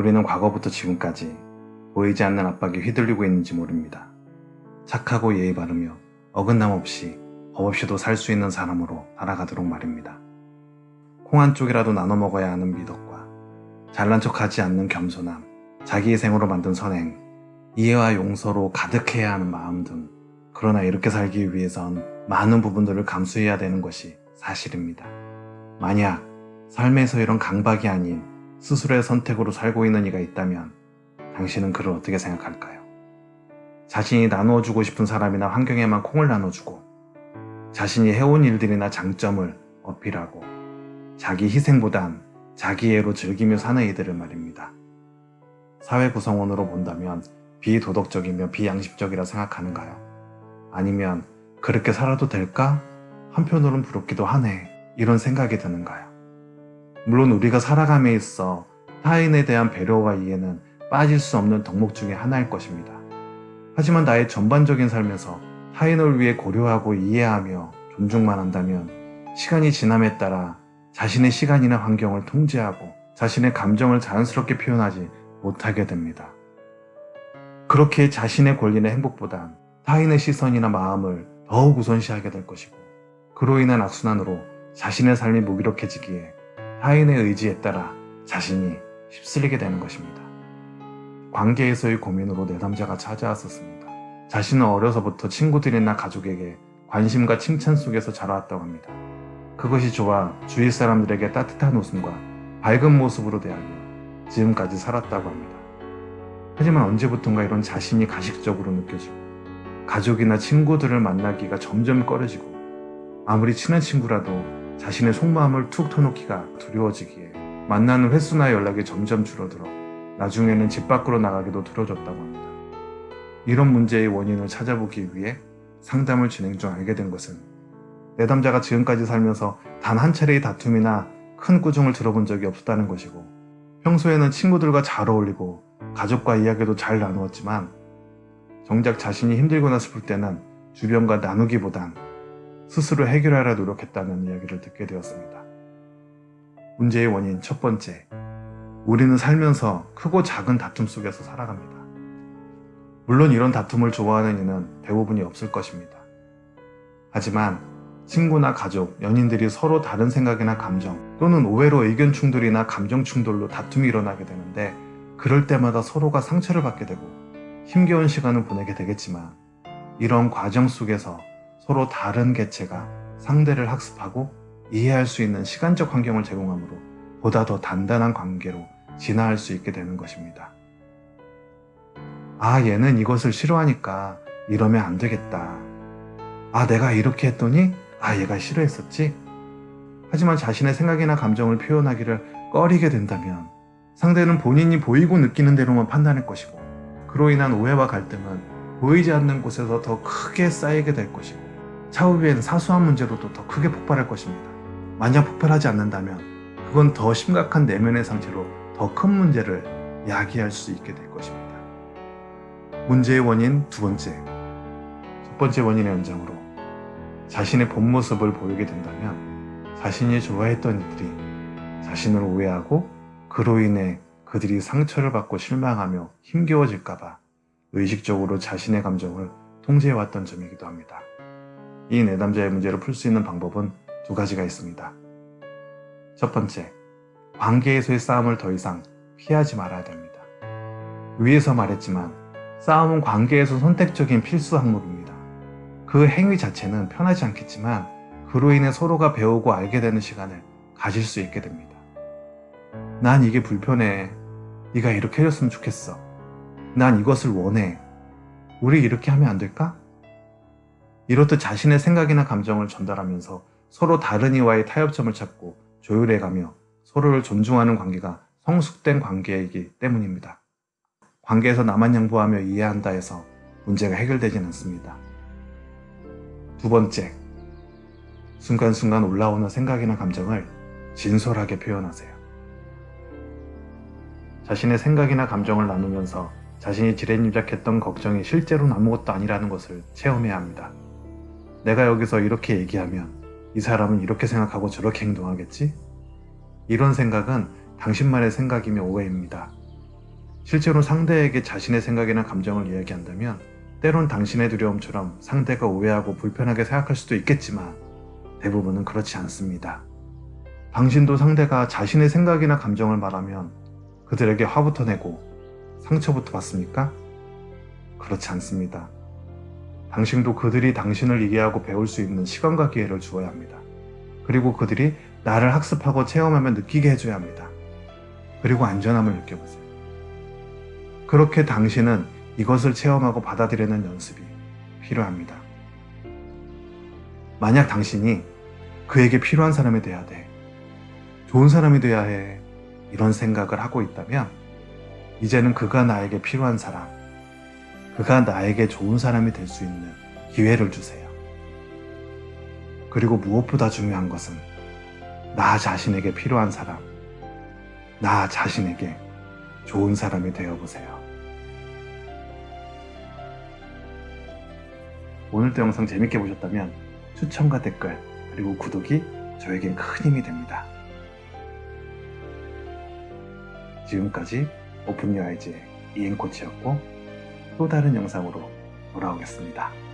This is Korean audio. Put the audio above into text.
우리는 과거부터 지금까지 보이지 않는 압박에 휘둘리고 있는지 모릅니다. 착하고 예의 바르며 어긋남 없이 법 없이도 살 수 있는 사람으로 살아가도록 말입니다. 콩 한 쪽이라도 나눠 먹어야 하는 미덕과 잘난 척하지 않는 겸손함, 자기 희생으로 만든 선행, 이해와 용서로 가득해야 하는 마음 등, 그러나 이렇게 살기 위해선 많은 부분들을 감수해야 되는 것이 사실입니다. 만약 삶에서 이런 강박이 아닌 스스로의 선택으로 살고 있는 이가 있다면 당신은 그를 어떻게 생각할까요? 자신이 나누어주고 싶은 사람이나 환경에만 콩을 나눠주고 자신이 해온 일들이나 장점을 어필하고 자기 희생보단 자기애로 즐기며 사는 이들을 말입니다. 사회 구성원으로 본다면 비도덕적이며 비양심적이라 생각하는가요? 아니면 그렇게 살아도 될까? 한편으론 부럽기도 하네. 이런 생각이 드는가요? 물론 우리가 살아감에 있어 타인에 대한 배려와 이해는 빠질 수 없는 덕목 중에 하나일 것입니다. 하지만 나의 전반적인 삶에서 타인을 위해 고려하고 이해하며 존중만 한다면 시간이 지남에 따라 자신의 시간이나 환경을 통제하고 자신의 감정을 자연스럽게 표현하지 못하게 됩니다. 그렇게 자신의 권리나 행복보단 타인의 시선이나 마음을 더욱 우선시하게 될 것이고, 그로 인한 악순환으로 자신의 삶이 무기력해지기에 타인의 의지에 따라 자신이 휩쓸리게 되는 것입니다. 관계에서의 고민으로 내담자가 찾아왔었습니다. 자신은 어려서부터 친구들이나 가족에게 관심과 칭찬 속에서 자라왔다고 합니다. 그것이 좋아 주위 사람들에게 따뜻한 웃음과 밝은 모습으로 대하며 지금까지 살았다고 합니다. 하지만 언제부턴가 이런 자신이 가식적으로 느껴지고 가족이나 친구들을 만나기가 점점 꺼려지고 아무리 친한 친구라도 자신의 속마음을 툭 터놓기가 두려워지기에 만나는 횟수나 연락이 점점 줄어들어 나중에는 집 밖으로 나가기도 두려워졌다고 합니다. 이런 문제의 원인을 찾아보기 위해 상담을 진행 중 알게 된 것은 내담자가 지금까지 살면서 단 한 차례의 다툼이나 큰 꾸중을 들어본 적이 없었다는 것이고, 평소에는 친구들과 잘 어울리고 가족과 이야기도 잘 나누었지만 정작 자신이 힘들거나 슬플 때는 주변과 나누기보단 스스로 해결하려 노력했다는 이야기를 듣게 되었습니다. 문제의 원인 첫 번째, 우리는 살면서 크고 작은 다툼 속에서 살아갑니다. 물론 이런 다툼을 좋아하는 이는 대부분이 없을 것입니다. 하지만 친구나 가족, 연인들이 서로 다른 생각이나 감정 또는 오해로 의견 충돌이나 감정 충돌로 다툼이 일어나게 되는데, 그럴 때마다 서로가 상처를 받게 되고 힘겨운 시간을 보내게 되겠지만, 이런 과정 속에서 서로 다른 개체가 상대를 학습하고 이해할 수 있는 시간적 환경을 제공하므로 보다 더 단단한 관계로 진화할 수 있게 되는 것입니다. 아, 얘는 이것을 싫어하니까 이러면 안 되겠다. 아, 내가 이렇게 했더니 얘가 싫어했었지? 하지만 자신의 생각이나 감정을 표현하기를 꺼리게 된다면 상대는 본인이 보이고 느끼는 대로만 판단할 것이고, 그로 인한 오해와 갈등은 보이지 않는 곳에서 더 크게 쌓이게 될 것이고, 차후엔 사소한 문제로도 더 크게 폭발할 것입니다. 만약 폭발하지 않는다면 그건 더 심각한 내면의 상처로 더 큰 문제를 야기할 수 있게 될 것입니다. 문제의 원인 두 번째, 첫 번째 원인의 연장으로 자신의 본 모습을 보이게 된다면 자신이 좋아했던 이들이 자신을 오해하고 그로 인해 그들이 상처를 받고 실망하며 힘겨워질까봐 의식적으로 자신의 감정을 통제해왔던 점이기도 합니다. 이 내담자의 문제를 풀 수 있는 방법은 두 가지가 있습니다. 첫 번째, 관계에서의 싸움을 더 이상 피하지 말아야 됩니다. 위에서 말했지만 싸움은 관계에서 선택적인 필수 항목입니다. 그 행위 자체는 편하지 않겠지만 그로 인해 서로가 배우고 알게 되는 시간을 가질 수 있게 됩니다. 난 이게 불편해. 네가 이렇게 해줬으면 좋겠어. 난 이것을 원해. 우리 이렇게 하면 안 될까? 이렇듯 자신의 생각이나 감정을 전달하면서 서로 다른 이와의 타협점을 찾고 조율해가며 서로를 존중하는 관계가 성숙된 관계이기 때문입니다. 관계에서 나만 양보하며 이해한다 해서 문제가 해결되진 않습니다. 두 번째, 순간순간 올라오는 생각이나 감정을 진솔하게 표현하세요. 자신의 생각이나 감정을 나누면서 자신이 지레짐작했던 걱정이 실제로는 아무것도 아니라는 것을 체험해야 합니다. 내가 여기서 이렇게 얘기하면 이 사람은 이렇게 생각하고 저렇게 행동하겠지? 이런 생각은 당신만의 생각이며 오해입니다. 실제로 상대에게 자신의 생각이나 감정을 이야기한다면 때론 당신의 두려움처럼 상대가 오해하고 불편하게 생각할 수도 있겠지만 대부분은 그렇지 않습니다. 당신도 상대가 자신의 생각이나 감정을 말하면 그들에게 화부터 내고 상처부터 받습니까? 그렇지 않습니다. 당신도 그들이 당신을 이해하고 배울 수 있는 시간과 기회를 주어야 합니다. 그리고 그들이 나를 학습하고 체험하며 느끼게 해줘야 합니다. 그리고 안전함을 느껴보세요. 그렇게 당신은 이것을 체험하고 받아들이는 연습이 필요합니다. 만약 당신이 그에게 필요한 사람이 돼야 돼, 좋은 사람이 돼야 해, 이런 생각을 하고 있다면 이제는 그가 나에게 필요한 사람, 그가 나에게 좋은 사람이 될 수 있는 기회를 주세요. 그리고 무엇보다 중요한 것은 나 자신에게 필요한 사람, 나 자신에게 좋은 사람이 되어보세요. 오늘도 영상 재밌게 보셨다면 추천과 댓글 그리고 구독이 저에겐 큰 힘이 됩니다. 지금까지 오픈 유아이즈의 이행코치였고 또 다른 영상으로 돌아오겠습니다.